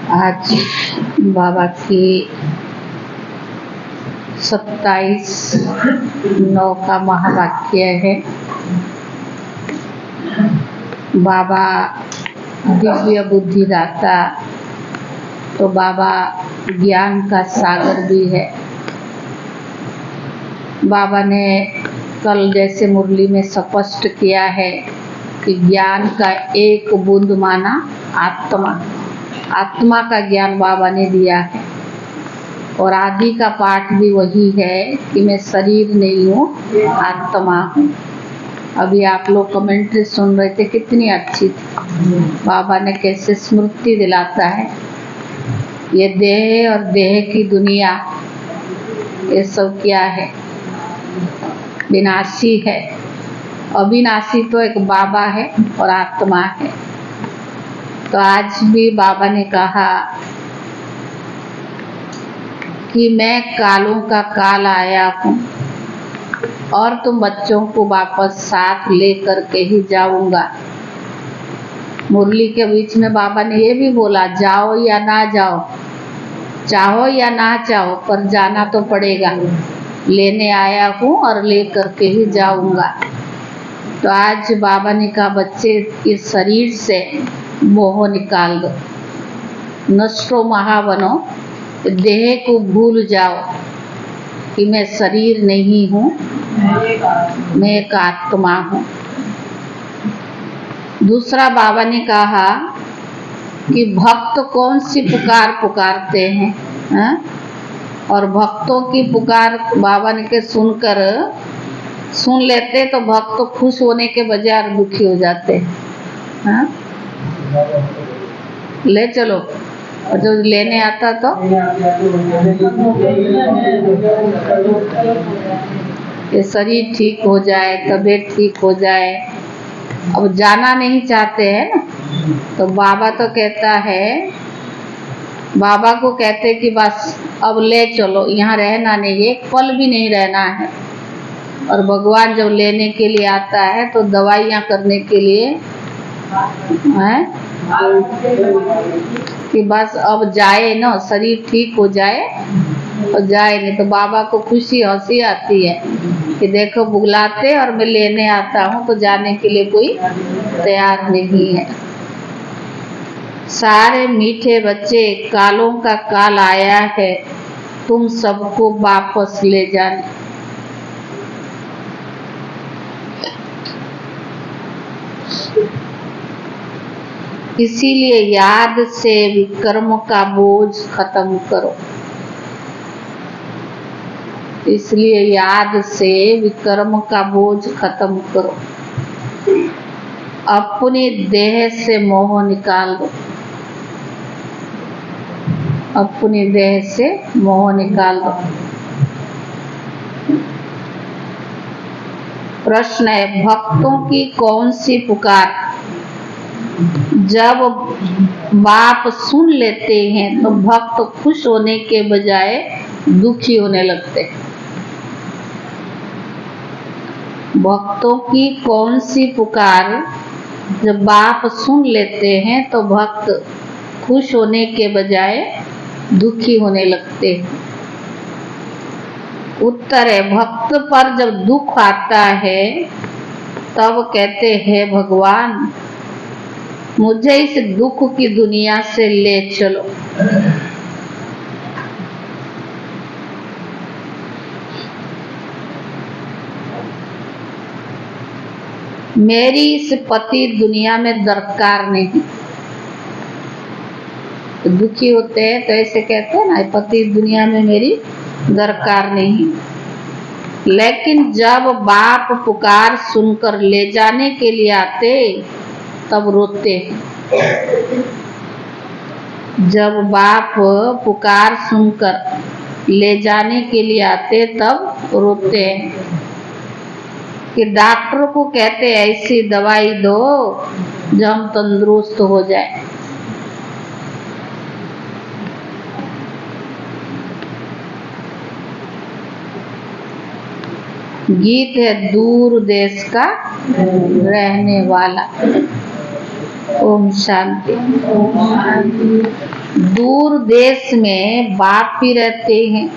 आज बाबा की 27/9 का महावाक्य है। बाबा दिव्य बुद्धिदाता, तो बाबा ज्ञान का सागर भी है। बाबा ने कल जैसे मुरली में स्पष्ट किया है कि ज्ञान का एक बूंद माना आत्मा का ज्ञान बाबा ने दिया है। और आदि का पाठ भी वही है कि मैं शरीर नहीं हूँ, आत्मा हूँ। अभी आप लोग कमेंट्री सुन रहे थे, कितनी अच्छी थी। बाबा ने कैसे स्मृति दिलाता है, ये देह और देह की दुनिया, ये सब क्या है, विनाशी है। अविनाशी तो एक बाबा है और आत्मा है। तो आज भी बाबा ने कहा कि मैं कालों का काल आया हूँ और तुम बच्चों को वापस साथ ले करके ही जाऊंगा। मुरली के बीच में बाबा ने ये भी बोला, जाओ या ना जाओ, चाहो या ना चाहो, पर जाना तो पड़ेगा। लेने आया हूँ और ले करके ही जाऊंगा। तो आज बाबा ने कहा, बच्चे इस शरीर से मोह निकाल दो, नष्टो महावनो, देह को भूल जाओ कि मैं शरीर नहीं हूँ, मैं एक आत्मा हूँ। दूसरा बाबा ने कहा कि भक्त कौन सी पुकार पुकारते हैं, हा? और भक्तों की पुकार बाबा ने के सुन लेते तो भक्त खुश होने के बजाय दुखी हो जाते हैं। ले चलो, और जो लेने आता तो ये शरीर ठीक हो जाए, तबीयत ठीक हो जाए। अब जाना नहीं चाहते हैं ना, तो बाबा तो कहता है, बाबा को कहते कि बस अब ले चलो, यहाँ रहना नहीं, एक पल भी नहीं रहना है। और भगवान जब लेने के लिए आता है तो दवाइयाँ करने के लिए है कि बस अब जाए ना, शरीर ठीक हो जाए और जाए। नहीं तो बाबा को खुशी हंसी आती है कि देखो बुलाते और मैं लेने आता हूँ, तो जाने के लिए कोई तैयार नहीं है। सारे मीठे बच्चे, कालों का काल आया है तुम सबको वापस ले जाने। इसीलिए याद से विकर्म का बोझ खत्म करो। इसलिए याद से विकर्म का बोझ खत्म करो। अपनी देह से मोह निकाल दो। अपनी देह से मोह निकाल दो। प्रश्न है, भक्तों की कौन सी पुकार? जब बाप सुन लेते हैं तो भक्त खुश होने के बजाय दुखी होने लगते हैं। भक्तों की कौन सी पुकार? जब बाप सुन लेते हैं तो भक्त खुश होने के बजाय दुखी होने लगते हैं। उत्तर है, भक्त पर जब दुख आता है तब कहते हैं, भगवान मुझे इस दुख की दुनिया से ले चलो। मेरी इस पति दुनिया में दरकार नहीं। तो दुखी होते हैं तो ऐसे कहते हैं ना, पति दुनिया में मेरी दरकार नहीं। लेकिन जब बाप पुकार सुनकर ले जाने के लिए आते तब रोते हैं। जब बाप पुकार सुनकर ले जाने के लिए आते तब रोते हैं कि डॉक्टर को कहते ऐसी दवाई दो जो हम तंदुरुस्त हो जाए। गीत है दूर देश का रहने वाला। ओम शांति। दूर देश में बाप भी रहते हैं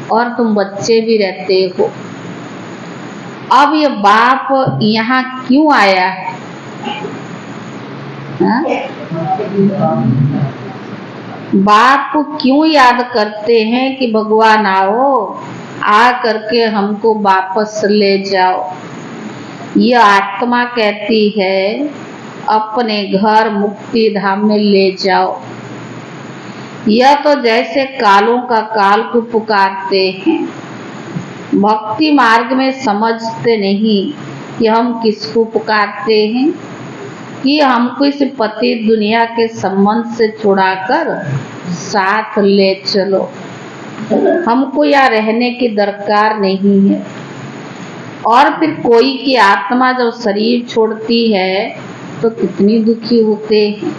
और तुम बच्चे भी रहते हो। अब ये बाप यहाँ क्यों आया है? बाप को क्यों याद करते हैं कि भगवान आओ, आ करके हमको वापस ले जाओ। यह आत्मा कहती है अपने घर मुक्ति धाम में ले जाओ। यह तो जैसे कालों का काल को पुकारते हैं। भक्ति मार्ग में समझते नहीं कि हम किसको पुकारते हैं, कि हमको इस पति दुनिया के संबंध से छुड़ाकर साथ ले चलो। हमको यहाँ रहने की दरकार नहीं है। और फिर कोई की आत्मा जब शरीर छोड़ती है तो कितनी दुखी होते हैं,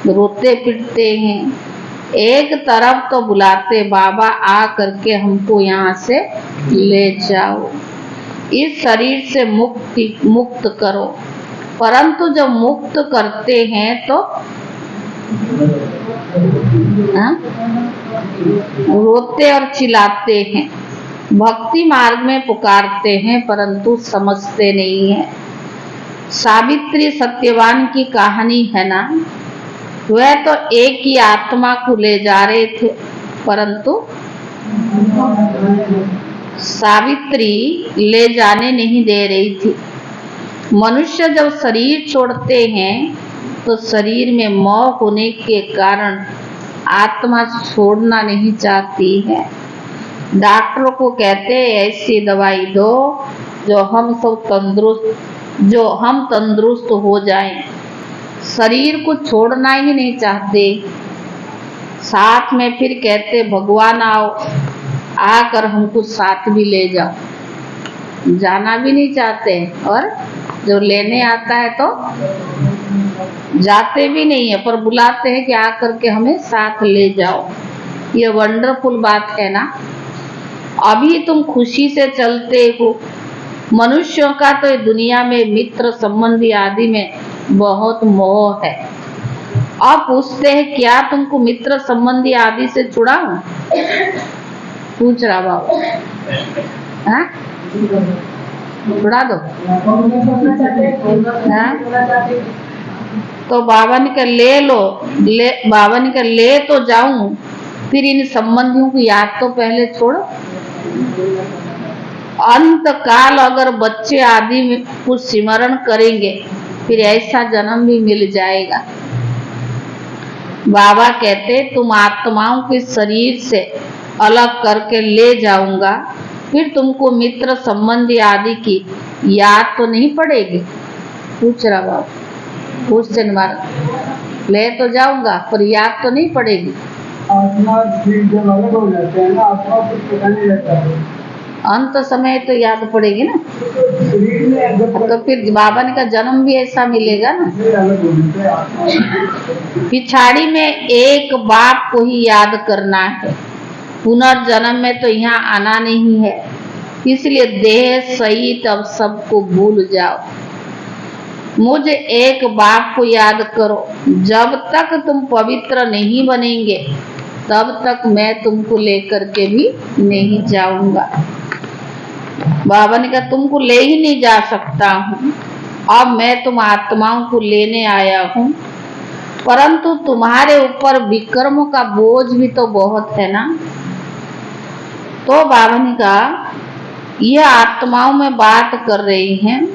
रोते पिटते हैं। एक तरफ तो बुलाते बाबा आ करके हमको यहाँ से ले जाओ, इस शरीर से मुक्त करो। परंतु जब मुक्त करते हैं तो रोते और चिल्लाते हैं। भक्ति मार्ग में पुकारते हैं परंतु समझते नहीं है। सावित्री सत्यवान की कहानी है ना, वह तो एक ही आत्मा को ले जा रहे थे परंतु सावित्री ले जाने नहीं दे रही थी। मनुष्य जब शरीर छोड़ते हैं तो शरीर में मोह होने के कारण आत्मा छोड़ना नहीं चाहती है। डॉक्टरों को कहते ऐसी दवाई दो जो हम तंदुरुस्त हो जाएं। शरीर को छोड़ना ही नहीं चाहते। साथ में फिर कहते भगवान आओ, आकर हमको साथ भी ले जाओ। जाना भी नहीं चाहते और जो लेने आता है तो जाते भी नहीं है, पर बुलाते हैं कि आकर के हमें साथ ले जाओ। ये वंडरफुल बात है ना। अभी तुम खुशी से चलते हो। मनुष्यों का तो दुनिया में मित्र संबंधी आदि में बहुत मोह है। अब पूछते हैं क्या तुमको मित्र संबंधी आदि से छुड़ाऊं? पूछ रहा बाबा, हाँ छुड़ा दो। हाँ? तो बाबा ने कहा ले लो, बाबा ने कहा ले तो जाऊं, फिर इन संबंधियों की याद तो पहले छोड़ो। अंत काल अगर बच्चे आदि में कुछ सिमरण करेंगे फिर ऐसा जन्म भी मिल जाएगा। बाबा कहते तुम आत्माओं के शरीर से अलग करके ले जाऊंगा, फिर तुमको मित्र संबंधी आदि की याद तो नहीं पड़ेगी। पूछ रहा बाबा, क्वेश्चन मार्क। ले तो जाऊंगा पर याद तो नहीं पड़ेगी। आत्मा जब अलग हो जाते हैं ना, आत्मा कुछ पता नहीं रहता है। अंत समय तो याद पड़ेगी ना। तो फिर बाबा ने का जन्म भी ऐसा मिलेगा ना। पिछाड़ी में एक बाप को ही याद करना है। पुनर्जन्म में तो यहाँ आना नहीं है, इसलिए देह सहित अब सबको भूल जाओ। मुझे एक बाप को याद करो। जब तक तुम पवित्र नहीं बनेंगे तब तक मैं तुमको लेकर के भी नहीं जाऊंगा। बाबा ने कहा तुमको ले ही नहीं जा सकता हूँ। अब मैं तुम आत्माओं को लेने आया हूँ, परंतु तुम्हारे ऊपर विक्रमों का बोझ भी तो बहुत है ना। तो बाबा ने कहा यह आत्माओं में बात कर रही हैं।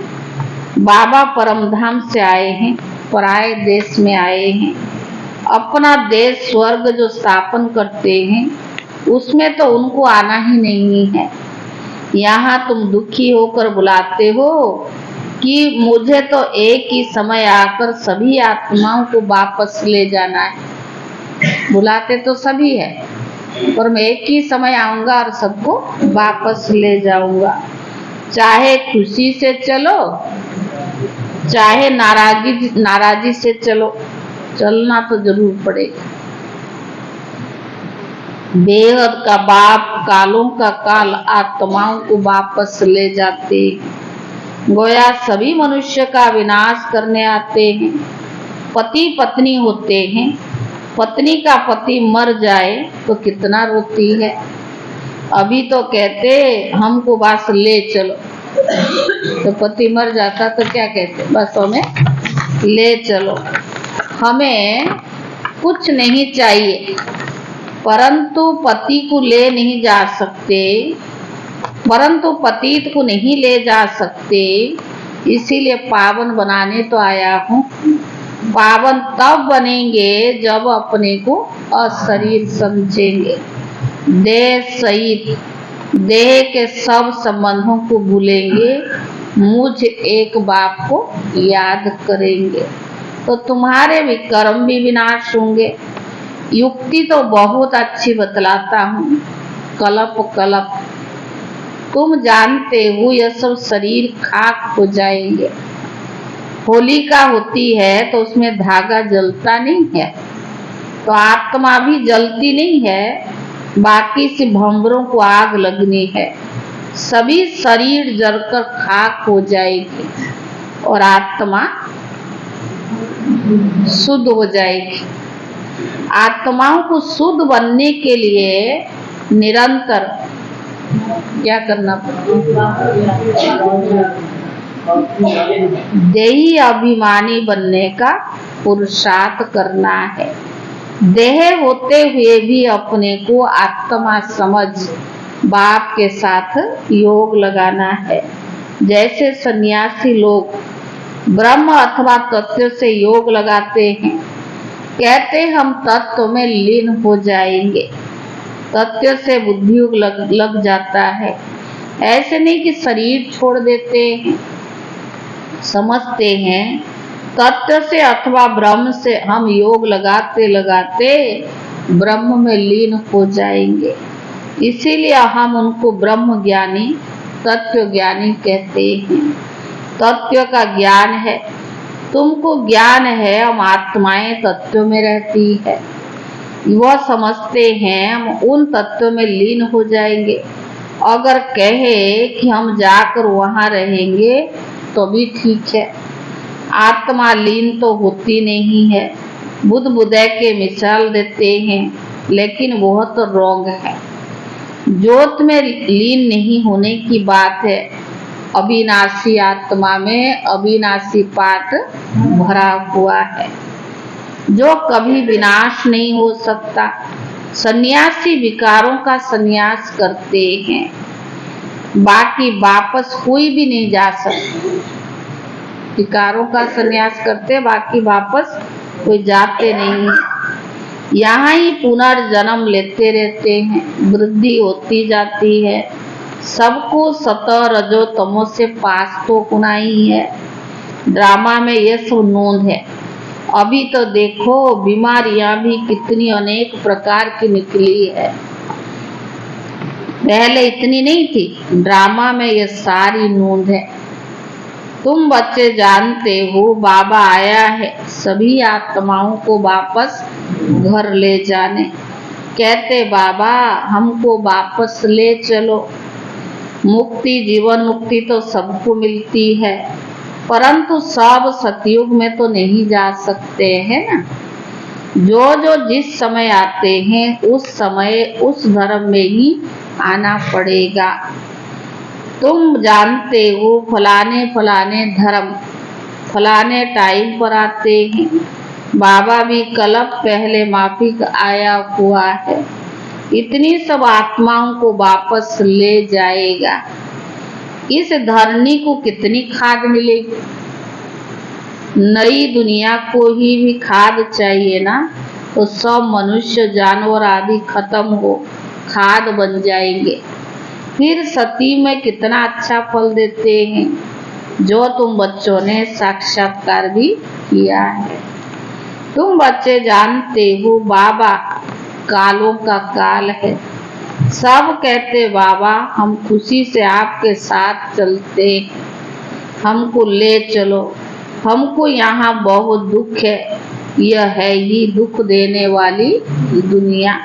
बाबा परमधाम से आए हैं, पराये देश में आए हैं। अपना देश स्वर्ग जो स्थापन करते हैं उसमें तो उनको आना ही नहीं है। यहाँ तुम दुखी होकर बुलाते हो कि मुझे तो एक ही समय आकर सभी आत्माओं को वापस ले जाना है। बुलाते तो सभी है पर मैं एक ही समय आऊंगा और सबको वापस ले जाऊंगा। चाहे खुशी से चलो चाहे नाराजी से चलो, चलना तो जरूर पड़ेगा। बेहद का बाप कालों का काल आत्माओं को वापस ले जाते। गोया सभी मनुष्य का विनाश करने आते हैं। पति पत्नी होते हैं, पत्नी का पति मर जाए तो कितना रोती है। अभी तो कहते हमको बस ले चलो, तो पति मर जाता तो क्या कहते, बस हमें ले चलो। हमें कुछ नहीं चाहिए, परंतु पति को ले नहीं जा सकते, परंतु पतित को नहीं ले जा सकते, इसीलिए पावन बनाने तो आया हूँ। पावन तब बनेंगे जब अपने को अशरीर समझेंगे, देह सहित देह के सब संबंधों को भूलेंगे, मुझ एक बाप को याद करेंगे, तो तुम्हारे भी कर्म भी विनाश होंगे। युक्ति तो बहुत अच्छी बतलाता हूँ, कल्प कल्प तुम जानते हो यह सब शरीर खाक हो जाएंगे। होलिका होती है तो उसमें धागा जलता नहीं है, तो आत्मा भी जलती नहीं है, बाकी से भंवरों को आग लगनी है। सभी शरीर जलकर खाक हो जाएगी और आत्मा शुद्ध हो जाएगी। आत्माओं को शुद्ध बनने के लिए निरंतर क्या करना पड़ेगा, देही अभिमानी बनने का पुरुषार्थ करना है। देह होते हुए भी अपने को आत्मा समझ बाप के साथ योग लगाना है। जैसे सन्यासी लोग ब्रह्म अथवा तत्व से योग लगाते हैं, कहते हम तत्व में लीन हो जाएंगे, तत्व से बुद्धि योग लग जाता है। ऐसे नहीं कि शरीर छोड़ देते हैं, समझते हैं तत्व से अथवा ब्रह्म से हम योग लगाते लगाते ब्रह्म में लीन हो जाएंगे, इसीलिए हम उनको ब्रह्म ज्ञानी तत्व ज्ञानी कहते हैं। तत्व का ज्ञान है, तुमको ज्ञान है हम आत्माएं तत्व में रहती है, वह समझते हैं हम उन तत्व में लीन हो जाएंगे। अगर कहे कि हम जाकर वहां रहेंगे तो भी ठीक है, आत्मा लीन तो होती नहीं है। बुद्ध बुद्धे के मिसाल देते हैं, लेकिन वह तो रॉन्ग है। ज्योत में लीन नहीं होने की बात है, अविनाशी आत्मा में अविनाशी पाठ भरा हुआ है जो कभी विनाश नहीं हो सकता। सन्यासी विकारों का सन्यास करते हैं, बाकी वापस कोई भी नहीं जा सकता। विकारों का सन्यास करते, बाकी वापस कोई जाते नहीं, यहाँ ही पुनर्जन्म लेते रहते हैं, वृद्धि होती जाती है। सबको सतह रजो तमो से पास तो होना ही है। ड्रामा में ये सब नोंद है। अभी तो देखो बीमारियां भी कितनी अनेक प्रकार की निकली है, पहले इतनी नहीं थी। ड्रामा में ये सारी नोंद है। तुम बच्चे जानते हो बाबा आया है सभी आत्माओं को वापस घर ले जाने। कहते बाबा हमको वापस ले चलो। मुक्ति जीवन मुक्ति तो सबको मिलती है, परंतु सब सतयुग में तो नहीं जा सकते हैं ना। जो जो जिस समय आते हैं उस समय उस धर्म में ही आना पड़ेगा। तुम जानते हो फलाने फलाने धर्म फलाने टाइम पर आते हैं। बाबा भी कल्प पहले माफिक आया हुआ है, इतनी सब आत्माओं को वापस ले जाएगा। इस धरनी को कितनी खाद मिलेगी? नई दुनिया को ही भी खाद चाहिए ना, तो सब मनुष्य जानवर आदि खत्म हो खाद बन जाएंगे। फिर सती में कितना अच्छा फल देते हैं, जो तुम बच्चों ने साक्षात्कार भी किया है। तुम बच्चे जानते हो बाबा कालों का काल है। सब कहते बाबा हम खुशी से आपके साथ चलते, हमको ले चलो, हमको यहाँ बहुत दुख है। यह है ही दुख देने वाली दुनिया।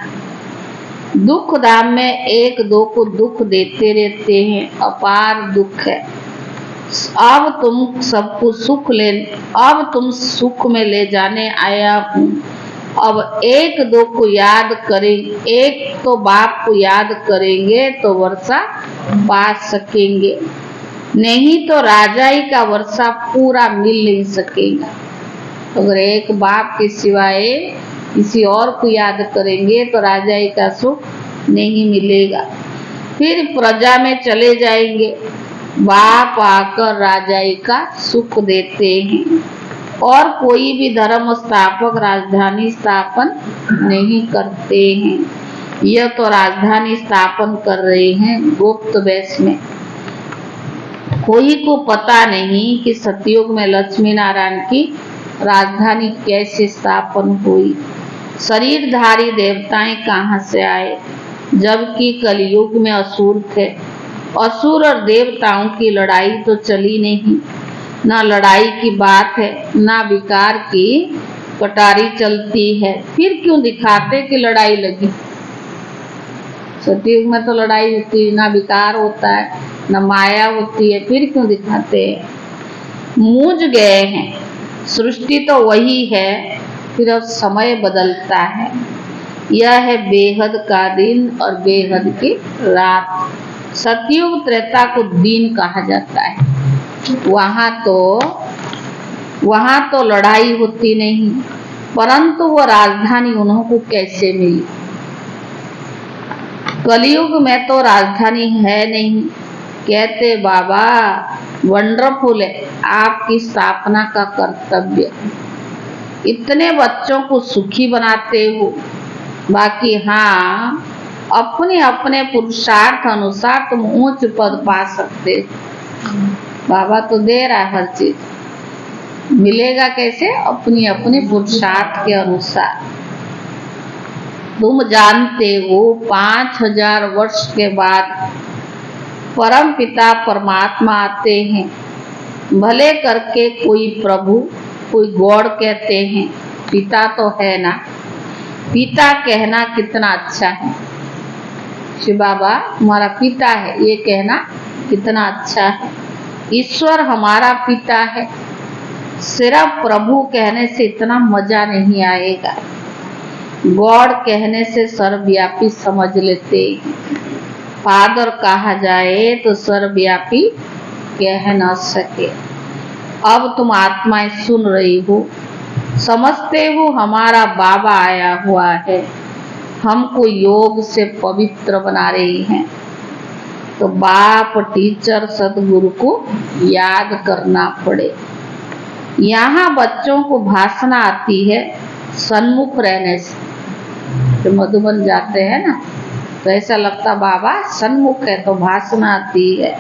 दुख धाम में एक दो को दुख देते रहते हैं, अपार दुख है। अब तुम सबको सुख में ले जाने आया हूँ। अब एक दो को याद करें, एक तो बाप को याद करेंगे तो वर्षा पा सकेंगे, नहीं तो राजाई का वर्षा पूरा मिल नहीं सकेगा। अगर एक बाप के सिवाय किसी और को याद करेंगे तो राजाई का सुख नहीं मिलेगा, फिर प्रजा में चले जाएंगे। बाप आकर राजाई का सुख देते हैं और कोई भी धर्म स्थापक राजधानी स्थापन नहीं करते हैं। यह तो राजधानी स्थापन कर रहे हैं गुप्त वेश में। कोई को पता नहीं कि सतयुग में लक्ष्मी नारायण की राजधानी कैसे स्थापन हुई, शरीरधारी देवताएं कहाँ से आए, जबकि कलयुग में असुर थे। असुर और देवताओं की लड़ाई तो चली नहीं, ना लड़ाई की बात है, ना विकार की कटारी चलती है, फिर क्यों दिखाते कि लड़ाई लगी। सतयुग में तो लड़ाई होती है, ना विकार होता है, ना माया होती है, फिर क्यों दिखाते हैं। मूझ गए हैं, सृष्टि तो वही है, फिर अब समय बदलता है। यह है बेहद का दिन और बेहद की रात। सतयुग त्रेता को दिन कहा जाता है। वहां तो लड़ाई होती नहीं, परंतु वो राजधानी उन्होंने कैसे मिली। कलयुग में तो राजधानी है नहीं। कहते बाबा वंडरफुल है आपकी स्थापना का कर्तव्य, इतने बच्चों को सुखी बनाते हो, बाकी हाँ अपने अपने पुरुषार्थ अनुसार तुम उच्च पद पा सकते हो। बाबा तो दे रहा है हर चीज, मिलेगा कैसे, अपनी अपने पुरुषार्थ के अनुसार। तुम जानते हो 5000 वर्ष के बाद परम पिता परमात्मा आते हैं, भले करके कोई प्रभु कोई गॉड कहते हैं, पिता तो है ना। पिता कहना कितना अच्छा है, शिव बाबा हमारा पिता है, ये कहना कितना अच्छा है। ईश्वर हमारा पिता है, सिर्फ प्रभु कहने से इतना मजा नहीं आएगा, गॉड कहने से सर्वव्यापी समझ लेते हैं। फादर कहा जाए तो सर्वव्यापी कह न सके। अब तुम आत्माएं सुन रही हो, समझते हो हमारा बाबा आया हुआ है, हमको योग से पवित्र बना रही हैं, तो बाप टीचर सतगुरु को याद करना पड़े। यहाँ बच्चों को भाषणा आती है सन्मुख रहने से। तो मधुबन जाते हैं ना तो ऐसा लगता बाबा सन्मुख है तो भाषणा आती है।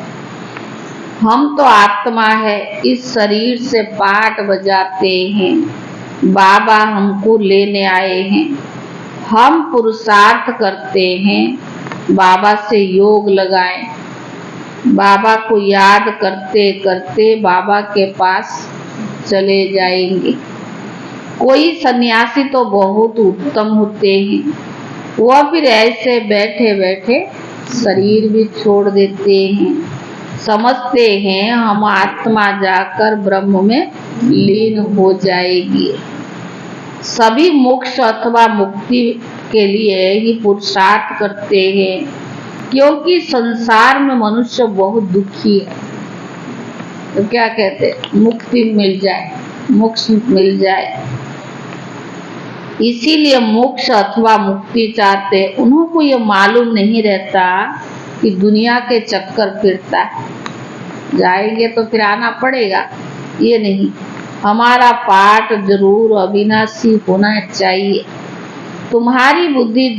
हम तो आत्मा है, इस शरीर से पाठ बजाते हैं, बाबा हमको लेने आए हैं, हम पुरुषार्थ करते हैं, बाबा से योग लगाएं। बाबा को याद करते करते बाबा के पास चले जाएंगे। कोई सन्यासी तो बहुत उत्तम होते हैं, वह फिर ऐसे बैठे बैठे शरीर भी छोड़ देते हैं, समझते हैं हम आत्मा जाकर ब्रह्म में लीन हो जाएगी। सभी मोक्ष अथवा मुक्ति के लिए ही पुरुषार्थ करते हैं, क्योंकि संसार में मनुष्य बहुत दुखी है। तो क्या कहते, मुक्ति मिल जाए, मोक्ष मिल जाए, इसीलिए मोक्ष अथवा मुक्ति चाहते। उनको ये मालूम नहीं रहता कि दुनिया के चक्कर फिरता है, जाएंगे तो फिर आना पड़ेगा, ये नहीं। हमारा पाठ जरूर अविनाशी होना चाहिए। तुम्हारी बुद्धि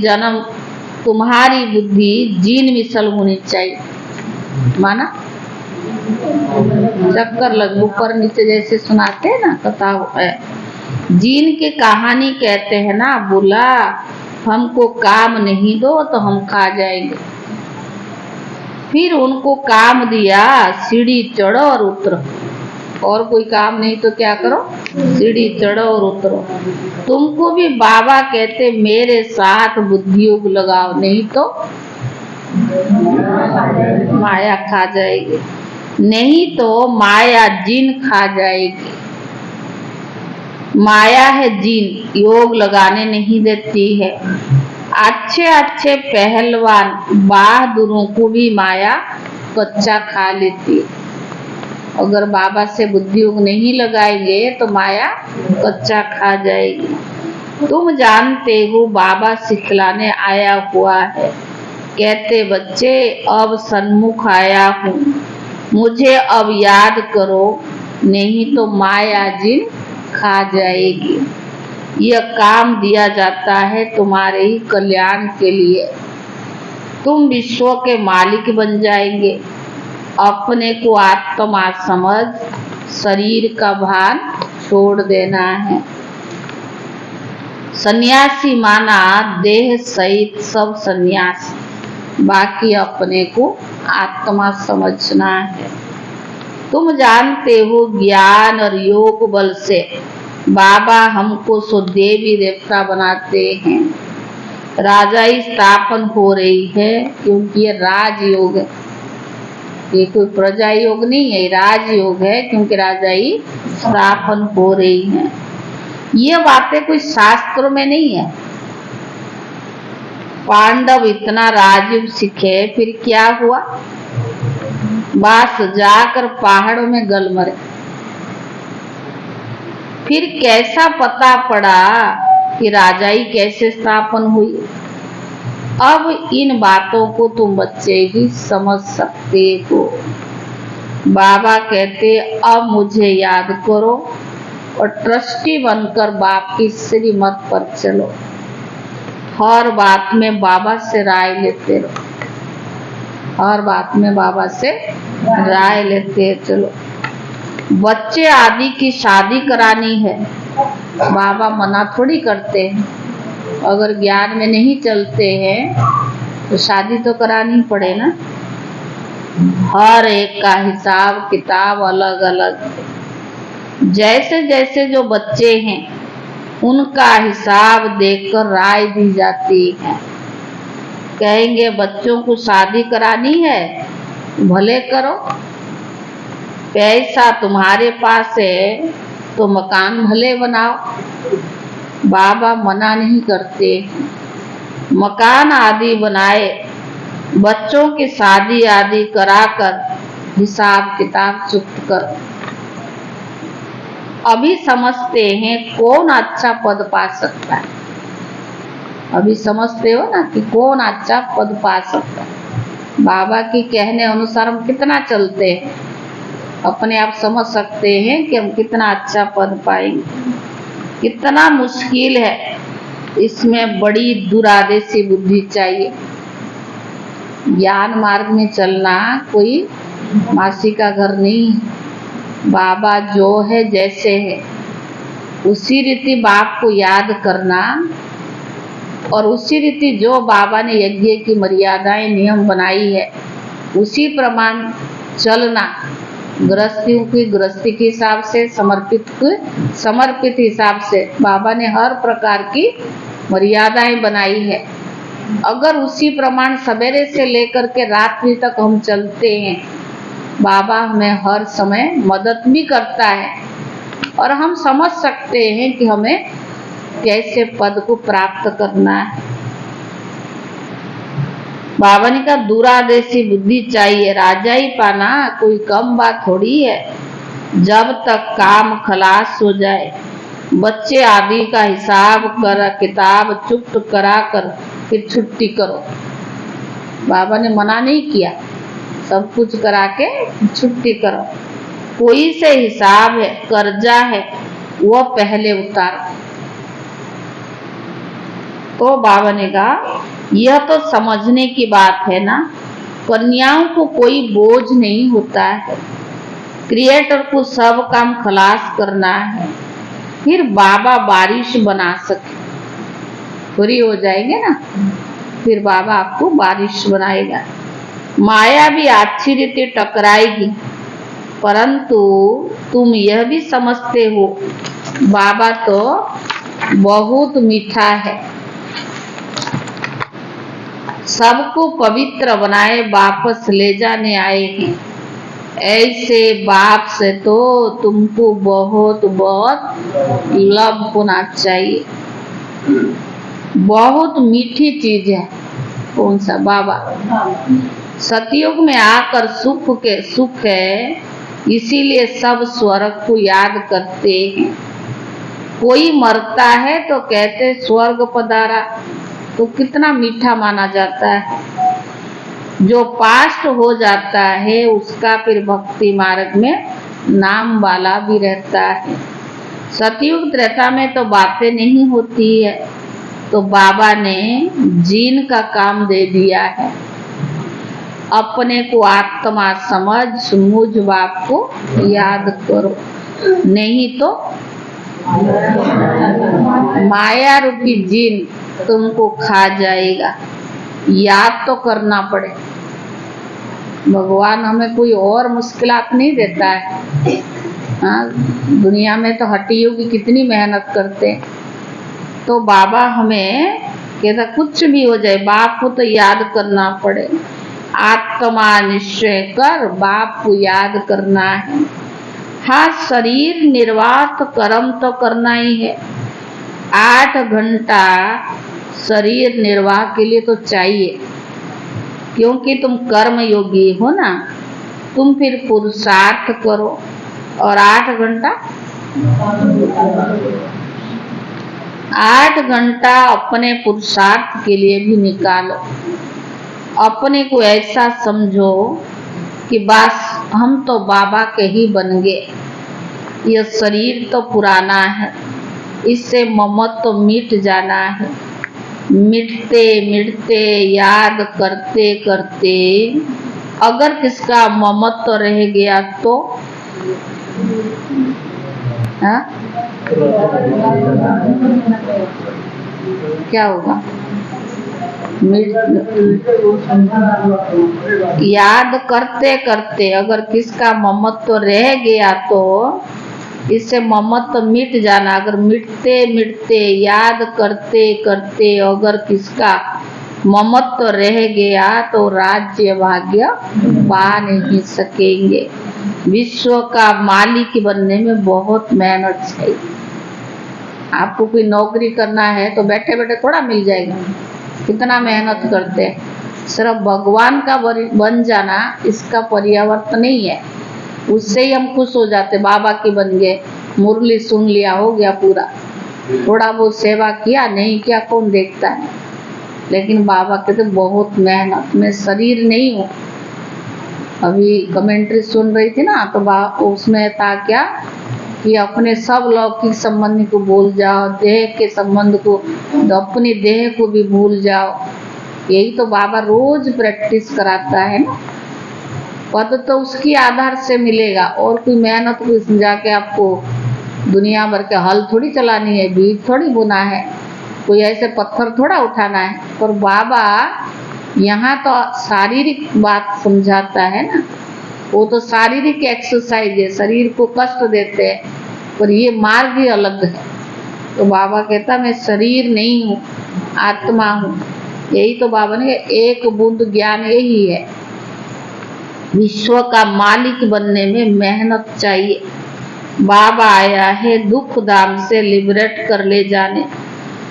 जीन मिसल होनी चाहिए, माना चक्कर लग ऊपर नीचे जैसे सुनाते हैं ना कथा है। जीन की कहानी कहते हैं ना, बोला हमको काम नहीं दो तो हम खा जाएंगे। फिर उनको काम दिया, सीढ़ी चढ़ो और उतरो, और कोई काम नहीं तो क्या करो, सीढ़ी चढ़ो और उतरो। तुमको भी बाबा कहते मेरे साथ बुद्धियोग लगाओ, नहीं तो माया खा जाएगी, नहीं तो माया जिन खा जाएगी। माया है जीन, योग लगाने नहीं देती है। अच्छे अच्छे पहलवान बहादुरों को भी माया कच्चा खा लेती है। अगर बाबा से बुद्धि योग नहीं लगाएंगे तो माया कच्चा खा जाएगी। तुम जानते हो बाबा सिखलाने आया हुआ है। कहते बच्चे अब सन्मुख आया हूँ, मुझे अब याद करो, नहीं तो माया जिन खा जाएगी। यह काम दिया जाता है तुम्हारे ही कल्याण के लिए। तुम विश्व के मालिक बन जाएंगे। अपने को आत्मा समझ शरीर का भान छोड़ देना है। सन्यासी माना देह सहित सब सन्यास, बाकी अपने को आत्मा समझना है। तुम जानते हो ज्ञान और योग बल से बाबा हमको सो देवी देवता बनाते हैं। राजाई स्थापन हो रही है क्योंकि ये राजयोग है, ये कोई प्रजा योग नहीं है, राजयोग है क्योंकि राजाई स्थापन हो रही है। ये बातें कोई शास्त्रों में नहीं है। पांडव इतना राजयोग सीखे फिर क्या हुआ? बस जाकर पहाड़ों में गल मरे। फिर कैसा पता पड़ा कि राजाई कैसे स्थापन हुई? अब इन बातों को तुम बच्चे ही समझ सकते हो। बाबा कहते अब मुझे याद करो और ट्रस्टी बनकर बाप की श्रीमत पर चलो। हर बात में बाबा से राय लेते रहो, हर बात में बाबा से राय लेते चलो। बच्चे आदि की शादी करानी है, बाबा मना थोड़ी करते हैं। अगर ज्ञान में नहीं चलते हैं तो शादी तो करानी पड़े ना। हर एक का हिसाब किताब अलग अलग है। जैसे जैसे जो बच्चे हैं उनका हिसाब देखकर राय दी जाती है। कहेंगे बच्चों को शादी करानी है, भले करो, पैसा तुम्हारे पास है तो मकान भले बनाओ। बाबा मना नहीं करते। मकान आदि बनाए, बच्चों की शादी आदि कराकर हिसाब किताब चुक्त कर। अभी समझते हैं कौन अच्छा पद पा सकता है। अभी समझते हो ना कि कौन अच्छा पद पा सकता है। बाबा की कहने अनुसार हम कितना चलते हैं, अपने आप समझ सकते हैं कि हम कितना अच्छा पद पाएंगे। कितना मुश्किल है, इसमें बड़ी दुरादेशी बुद्धि चाहिए। ज्ञान मार्ग में चलना कोई मासी का घर नहीं है। बाबा जो है जैसे है उसी रीति बाप को याद करना और उसी रीति जो बाबा ने यज्ञ की मर्यादाएं नियम बनाई है उसी प्रमाण चलना। गृहस्थियों की गृहस्थी के हिसाब से, समर्पित हिसाब से बाबा ने हर प्रकार की मर्यादाएं बनाई है। अगर उसी प्रमाण सवेरे से लेकर के रात्रि तक हम चलते हैं, बाबा हमें हर समय मदद भी करता है और हम समझ सकते हैं कि हमें कैसे पद को प्राप्त करना है। बाबा ने कहा दूरादेशी बुद्धि चाहिए। राजा ही पाना कोई कम बात थोड़ी है। जब तक काम खलास हो जाए, बच्चे आदि का हिसाब कर किताब चुप्त करा कर फिर छुट्टी करो। बाबा ने मना नहीं किया, सब कुछ करा के छुट्टी करो। कोई से हिसाब है, कर्जा है, वो पहले उतारो। तो बाबा ने कहा यह तो समझने की बात है ना, कन्याओं को कोई बोझ नहीं होता है। क्रिएटर को सब काम खलास करना है, फिर बाबा बारिश बना सके। पूरी हो जाएंगे ना, फिर बाबा आपको बारिश बनाएगा। माया भी अच्छी रीति टकराएगी, परंतु तुम यह भी समझते हो बाबा तो बहुत मीठा है। सबको पवित्र बनाए वापस ले जाने आए हैं। ऐसे बाप से तो तुमको बहुत बहुत लव होना चाहिए। बहुत मीठी चीज है। कौन सा? बाबा। सतयुग में आकर सुख है, इसीलिए सब स्वर्ग को याद करते हैं। कोई मरता है तो कहते स्वर्ग पधारा, तो कितना मीठा माना जाता है। जो पास्ट हो जाता है उसका फिर भक्ति मार्ग में नाम वाला भी रहता है। सतयुग त्रेता में तो बातें नहीं होती है, तो बाबा ने जीन का काम दे दिया है। अपने को आत्मा समझ मुझ बाप को याद करो, नहीं तो माया रूपी जीन तुमको खा जाएगा। याद तो करना पड़े। भगवान हमें कोई और मुश्किलात नहीं देता है। हाँ, दुनिया में तो हट्टियों की कितनी मेहनत करते हैं, तो बाबा हमें कहता कुछ भी हो जाए बाप को तो याद करना पड़े। आत्मा निश्चय कर बाप को याद करना है। हाँ, शरीर निर्वाह तो कर्म तो करना ही है। 8 घंटा शरीर निर्वाह के लिए तो चाहिए, क्योंकि तुम कर्म योगी हो ना। तुम फिर पुरुषार्थ करो और 8 घंटा अपने पुरुषार्थ के लिए भी निकालो। अपने को ऐसा समझो कि बस हम तो बाबा के ही बन गए। यह शरीर तो पुराना है, इससे ममत्व तो मिट जाना है। मिटते मिटते याद करते करते अगर किसका ममत्व तो रह गया तो हाँ? क्या होगा? याद करते करते अगर किसका ममत्व तो रह गया तो इससे ममत्व मिट जाना। अगर मिटते मिटते याद करते करते अगर किसका ममत्व रह गया तो राज्य भाग्य पा नहीं सकेंगे। विश्व का मालिक बनने में बहुत मेहनत चाहिए। आपको कोई नौकरी करना है तो बैठे बैठे थोड़ा मिल जाएगा, कितना मेहनत करते हैं। सिर्फ भगवान का बन जाना इसका पर्यावर्तन नहीं है, उससे ही हम खुश हो जाते। बाबा की बन गए, मुरली सुन लिया, हो गया पूरा। थोड़ा बहुत सेवा किया, नहीं किया कौन देखता है। लेकिन बाबा के तो बहुत मेहनत। मैं शरीर नहीं हूँ। अभी कमेंट्री सुन रही थी ना, तो उसमें था क्या कि अपने सब लौकिक संबंधी को भूल जाओ, देह के संबंध को, तो अपनी देह को भी भूल जाओ। यही तो बाबा रोज प्रैक्टिस कराता है ना। पद तो उसकी आधार से मिलेगा, और कोई मेहनत को जाके आपको दुनिया भर के हल थोड़ी चलानी है, बीज थोड़ी बुना है, कोई ऐसे पत्थर थोड़ा उठाना है। पर बाबा यहाँ तो शारीरिक बात समझाता है ना। वो तो शारीरिक एक्सरसाइज है, शरीर को कष्ट देते हैं, पर ये मार्ग ही अलग है। तो बाबा कहता मैं शरीर नहीं हूँ, आत्मा हूँ। यही तो बाबा ने एक बूंद ज्ञान यही है। विश्व का मालिक बनने में मेहनत चाहिए। बाबा आया है दुख धाम से लिबरेट कर ले जाने,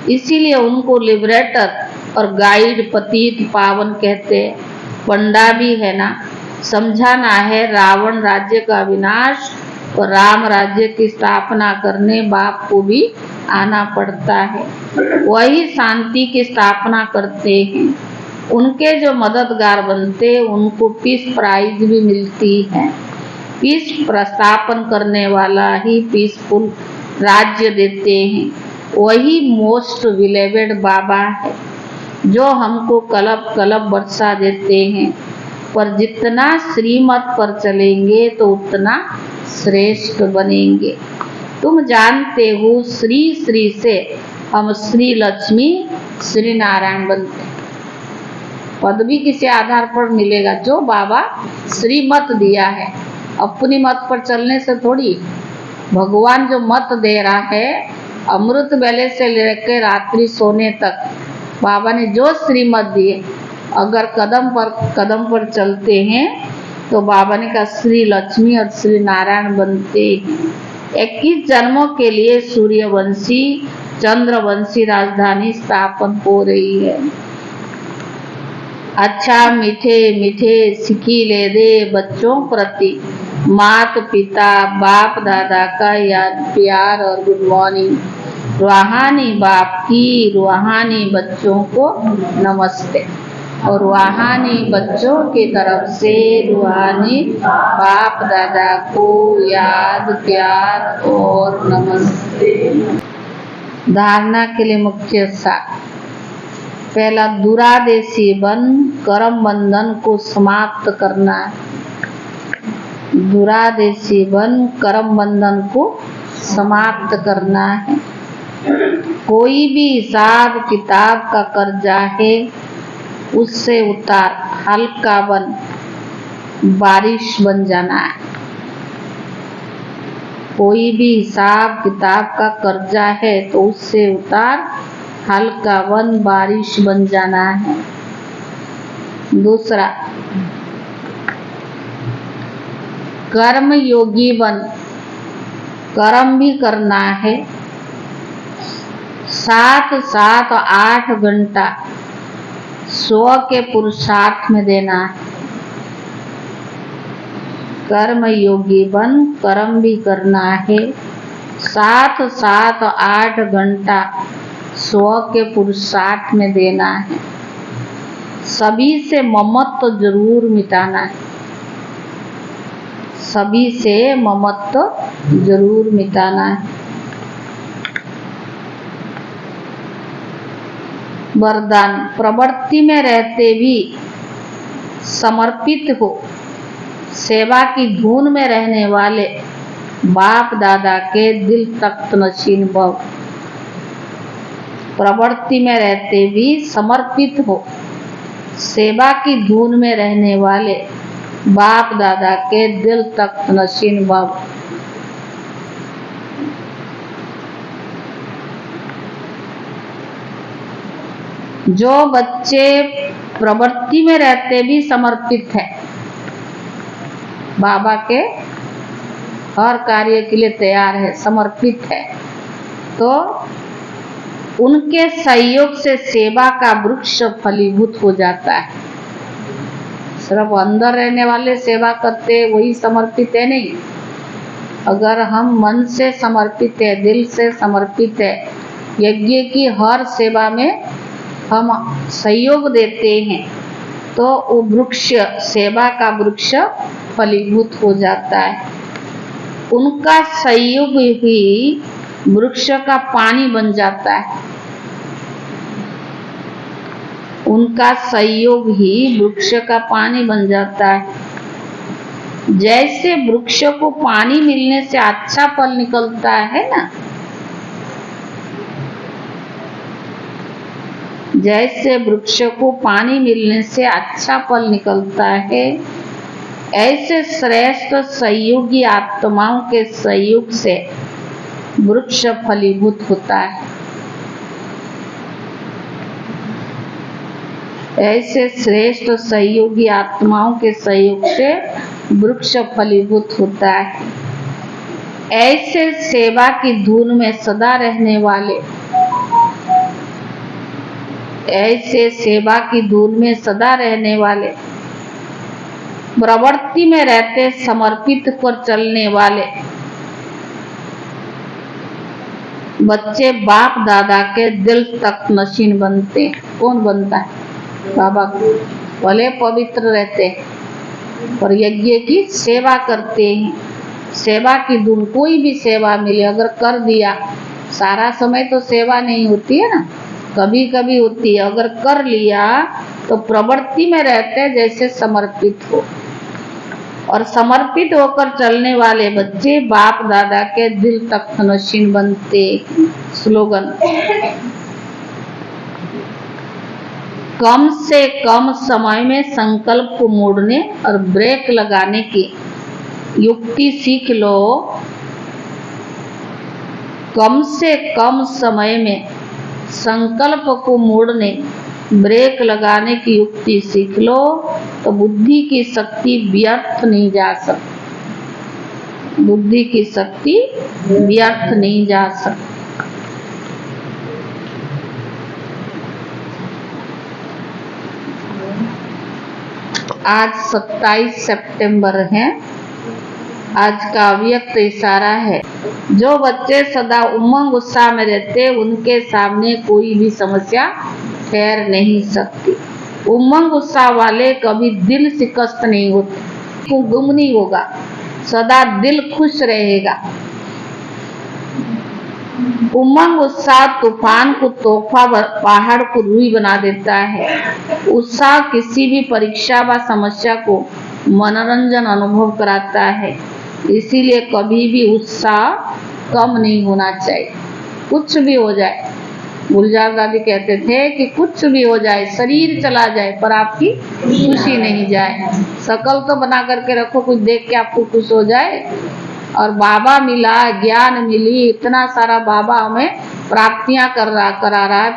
इसीलिए उनको लिबरेटर और गाइड पतित पावन कहते हैं। पंडा भी है ना, समझाना है रावण राज्य का विनाश और राम राज्य की स्थापना करने बाप को भी आना पड़ता है। वही शांति की स्थापना करते हैं। उनके जो मददगार बनते उनको पीस प्राइज भी मिलती है। पीस प्रस्थापन करने वाला ही पीसफुल राज्य देते हैं। वही मोस्ट विलेवेड बाबा है जो हमको कलब कलब बरसा देते हैं। पर जितना श्रीमत पर चलेंगे तो उतना श्रेष्ठ बनेंगे। तुम जानते हो श्री श्री से हम श्री लक्ष्मी श्री नारायण बनते हैं। पद भी किसी आधार पर मिलेगा जो बाबा श्रीमत दिया है। अपनी मत पर चलने से थोड़ी। भगवान जो मत दे रहा है, अमृत वेले से लेकर रात्रि सोने तक बाबा ने जो श्रीमत दिए, अगर कदम पर चलते हैं तो बाबा ने कहा श्री लक्ष्मी और श्री नारायण बनते हैं। 21 जन्मों के लिए सूर्यवंशी चंद्रवंशी राजधानी स्थापन हो रही है। अच्छा मीठे मीठे सिकीले दे बच्चों प्रति माता पिता बाप दादा का याद प्यार और गुड मॉर्निंग। रूहानी बाप की रूहानी बच्चों को नमस्ते और रूहानी बच्चों की तरफ से रूहानी बाप दादा को याद प्यार और नमस्ते। धारणा के लिए मुख्य सार। पहला, दुरादेशी बन कर्म बंधन को समाप्त करना है। दुरादेशी बन कर्म बंधन को समाप्त करना है। कोई भी हिसाब किताब का कर्जा है उससे उतार हल्का बन बारिश बन जाना है। कोई भी हिसाब किताब का कर्जा है तो उससे उतार हल्का बन बारिश बन जाना है। दूसरा, कर्म योगी बन कर्म भी करना है। 7-8 घंटा स्व के पुरुषार्थ में देना है। कर्म योगी बन कर्म भी करना है। 7-8 घंटा स्व के पुरुषार्थ में देना है। सभी से ममत्व जरूर मिटाना है। सभी से ममत्व जरूर मिटाना है। वरदान, प्रवृत्ति में रहते भी समर्पित हो सेवा की धुन में रहने वाले बाप दादा के दिल तख्त नशीन भव। प्रवृत्ति में रहते भी समर्पित हो सेवा की धुन में रहने वाले बाप दादा के दिल तख्त नशीन भव। जो बच्चे प्रवृत्ति में रहते भी समर्पित है, बाबा के हर कार्य के लिए तैयार है, समर्पित है, तो उनके सहयोग से सेवा का वृक्ष फलीभूत हो जाता है। सिर्फ अंदर रहने वाले सेवा करते वही समर्पित है नहीं। अगर हम मन से समर्पित है, दिल से समर्पित है, यज्ञ की हर सेवा में हम सहयोग देते हैं तो वो वृक्ष सेवा का वृक्ष फलीभूत हो जाता है। उनका सहयोग ही वृक्ष का पानी बन जाता है। उनका सहयोग ही वृक्ष का पानी बन जाता है। जैसे वृक्ष को पानी मिलने से अच्छा फल निकलता है ना, जैसे वृक्ष को पानी मिलने से अच्छा फल निकलता है, ऐसे श्रेष्ठ सहयोगी आत्माओं के सहयोग से वृक्ष फलीभूत होता है। ऐसे श्रेष्ठ सहयोगी आत्माओं के सहयोग से वृक्ष फलीभूत होता है। ऐसे सेवा की धुन में सदा रहने वाले, ऐसे सेवा की धुन में सदा रहने वाले, प्रवृत्ति में रहते समर्पित कर चलने वाले बच्चे बाप दादा के दिल तक नशीन बनते हैं। कौन बनता है? बाबा। भले पवित्र रहते हैं और यज्ञ की सेवा करते हैं। सेवा की धुन, कोई भी सेवा मिले अगर कर दिया, सारा समय तो सेवा नहीं होती है ना, कभी कभी होती है। अगर कर लिया तो प्रवृत्ति में रहते जैसे समर्पित हो, और समर्पित होकर चलने वाले बच्चे बाप दादा के दिल तक नशीन बनते। स्लोगन, कम से कम समय में संकल्प को मोड़ने और ब्रेक लगाने की युक्ति सीख लो। कम से कम समय में संकल्प को मोड़ने, ब्रेक लगाने की युक्ति सीख लो तो बुद्धि की शक्ति व्यर्थ नहीं जा सकती, बुद्धि की शक्ति व्यर्थ नहीं जा सकती। आज 27 सितंबर है। आज का अव्यक्त इशारा है। जो बच्चे सदा उमंग उत्साह में रहते, उनके सामने कोई भी समस्या ठहर नहीं सकती। उमंग उत्साह वाले कभी दिल शिकस्त नहीं होते, गुम नहीं होगा, सदा दिल खुश रहेगा। उमंग उत्साह तूफान को तोहफा, पहाड़ को रूई बना देता है। उत्साह किसी भी परीक्षा व समस्या को मनोरंजन अनुभव कराता है। इसीलिए कभी भी उत्साह कम नहीं होना चाहिए। कुछ भी हो जाए, गुलजार दादी कहते थे कि कुछ भी हो जाए, शरीर चला जाए पर आपकी खुशी नहीं जाए। शकल तो बना करके रखो, कुछ देख के आपको खुश हो जाए। और बाबा मिला, ज्ञान मिली, इतना सारा बाबा हमें प्राप्तियां करा रहा है।